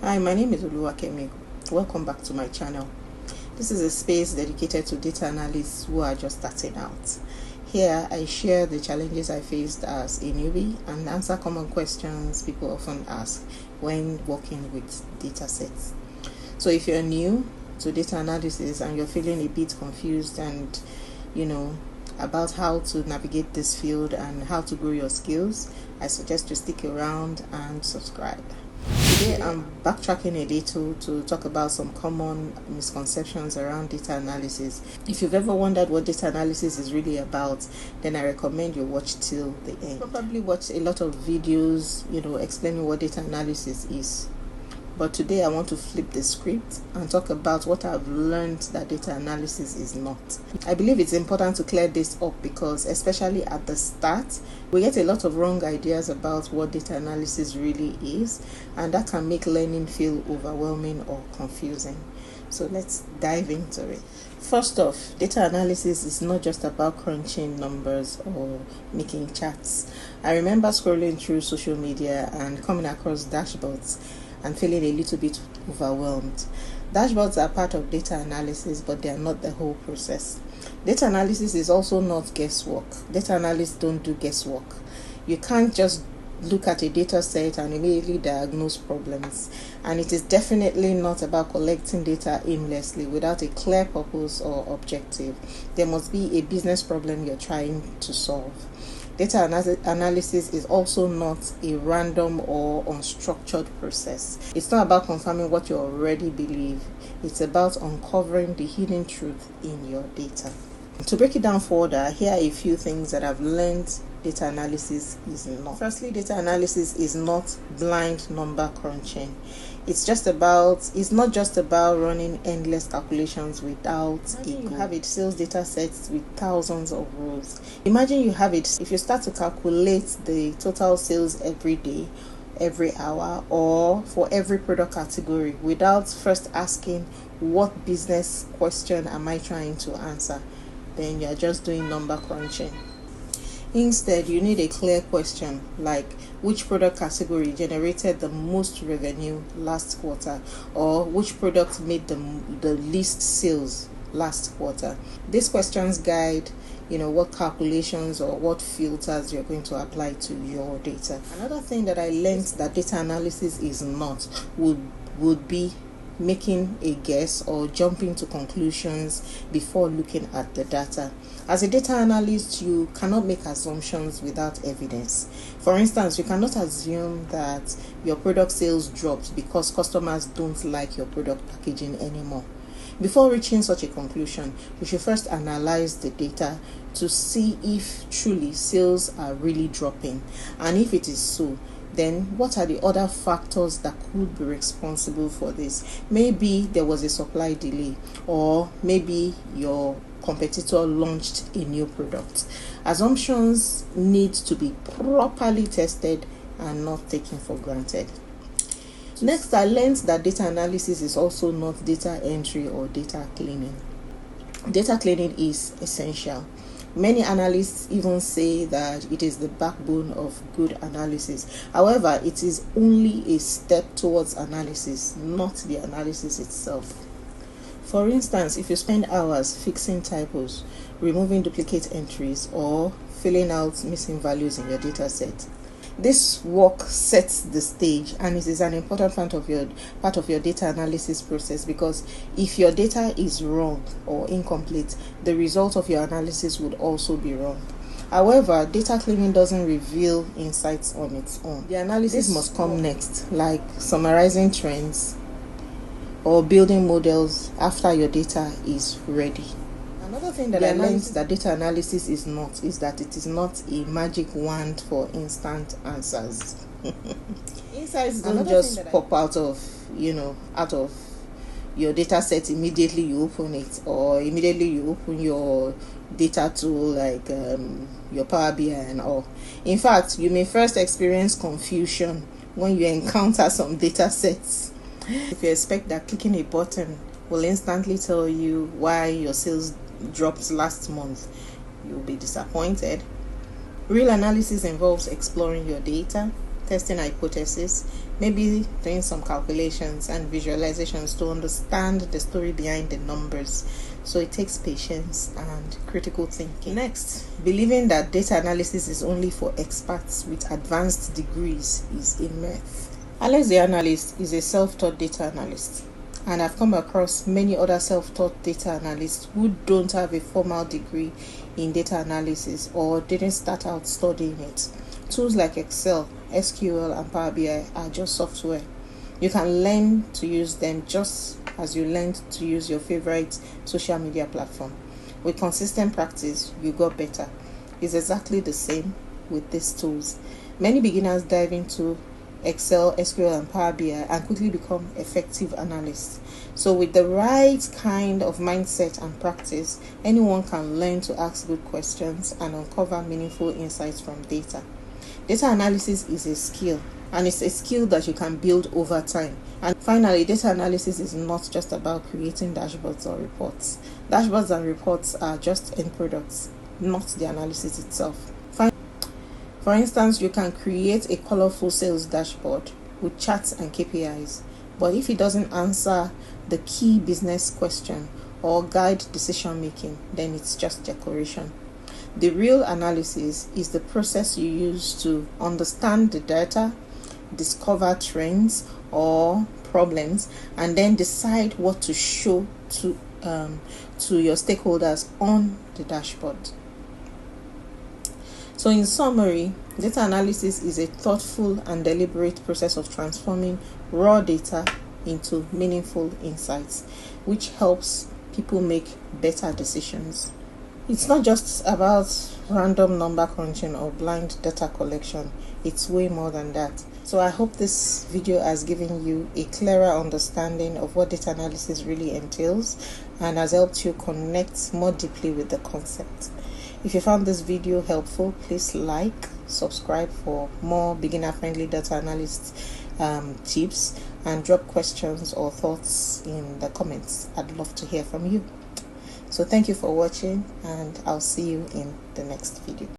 Hi, my name is Oluwakemi. Welcome back to my channel. This is a space dedicated to data analysts who are just starting out. Here, I share the challenges I faced as a newbie and answer common questions people often ask when working with data sets. So if you're new to data analysis and you're feeling a bit confused and about how to navigate this field and how to grow your skills, I suggest you stick around and subscribe. Today I'm backtracking a little to talk about some common misconceptions around data analysis. If you've ever wondered what data analysis is really about, then I recommend you watch till the end. Probably watch a lot of videos, explaining what data analysis is. But today I want to flip the script and talk about what I've learned that data analysis is not. I believe it's important to clear this up because, especially at the start, we get a lot of wrong ideas about what data analysis really is, and that can make learning feel overwhelming or confusing. So let's dive into it. First off, data analysis is not just about crunching numbers or making charts. I remember scrolling through social media and coming across dashboards and feeling a little bit overwhelmed. Dashboards are part of data analysis, but they are not the whole process. Data analysis is also not guesswork. Data analysts don't do guesswork. You can't just look at a data set and immediately diagnose problems. And it is definitely not about collecting data aimlessly without a clear purpose or objective. There must be a business problem you're trying to solve. Data analysis is also not a random or unstructured process. It's not about confirming what you already believe. It's about uncovering the hidden truth in your data. To break it down further, here are a few things that I've learned data analysis is not. Firstly, data analysis is not blind number crunching. It's not just about running endless calculations without you have a sales data set with thousands of rows. Imagine you have it. If you start to calculate the total sales every day, every hour, or for every product category without first asking what business question am I trying to answer, then you're just doing number crunching. Instead, you need a clear question like which product category generated the most revenue last quarter, or which product made the least sales last quarter. These questions guide what calculations or what filters you're going to apply to your data. Another thing that I learned that data analysis is not would be making a guess or jumping to conclusions before looking at the data. As a data analyst, you cannot make assumptions without evidence. For instance, you cannot assume that your product sales dropped because customers don't like your product packaging anymore. Before reaching such a conclusion, you should first analyze the data to see if truly sales are really dropping, and if it is so, then what are the other factors that could be responsible for this? Maybe there was a supply delay, or maybe your competitor launched a new product. Assumptions need to be properly tested and not taken for granted. Next, I learned that data analysis is also not data entry or data cleaning. Data cleaning is essential. Many analysts even say that it is the backbone of good analysis. However, it is only a step towards analysis, not the analysis itself. For instance, if you spend hours fixing typos, removing duplicate entries, or filling out missing values in your data set, this work sets the stage, and it is an important part of your data analysis process, because if your data is wrong or incomplete, the result of your analysis would also be wrong. However, data cleaning doesn't reveal insights on its own. The analysis must come next, like summarizing trends or building models after your data is ready. Another thing that I learned that data analysis is that it is not a magic wand for instant answers. Insights don't just pop out of your data set immediately you open it, or immediately you open your data tool like your Power BI and all. In fact, you may first experience confusion when you encounter some data sets. If you expect that clicking a button will instantly tell you why your sales dropped last month, you'll be disappointed. Real analysis involves exploring your data, testing hypotheses, maybe doing some calculations and visualizations to understand the story behind the numbers. So it takes patience and critical thinking. Next, believing that data analysis is only for experts with advanced degrees is a myth. Alex the analyst is a self-taught data analyst, and I've come across many other self-taught data analysts who don't have a formal degree in data analysis or didn't start out studying it. Tools like Excel, SQL, and Power BI are just software. You can learn to use them just as you learned to use your favorite social media platform. With consistent practice, you got better. It's exactly the same with these tools. Many beginners dive into Excel, SQL, and Power BI and quickly become effective analysts. So with the right kind of mindset and practice, anyone can learn to ask good questions and uncover meaningful insights from data. Data analysis is a skill, and it's a skill that you can build over time. And finally, data analysis is not just about creating dashboards or reports. Dashboards and reports are just end products, not the analysis itself. For instance, you can create a colorful sales dashboard with charts and KPIs, but if it doesn't answer the key business question or guide decision making, then it's just decoration. The real analysis is the process you use to understand the data, discover trends or problems, and then decide what to show to your stakeholders on the dashboard. So in summary, data analysis is a thoughtful and deliberate process of transforming raw data into meaningful insights, which helps people make better decisions. It's not just about random number crunching or blind data collection. It's way more than that. So I hope this video has given you a clearer understanding of what data analysis really entails and has helped you connect more deeply with the concept. If you found this video helpful, please like, subscribe for more beginner-friendly data analyst tips, and drop questions or thoughts in the comments. I'd love to hear from you. So thank you for watching, and I'll see you in the next video.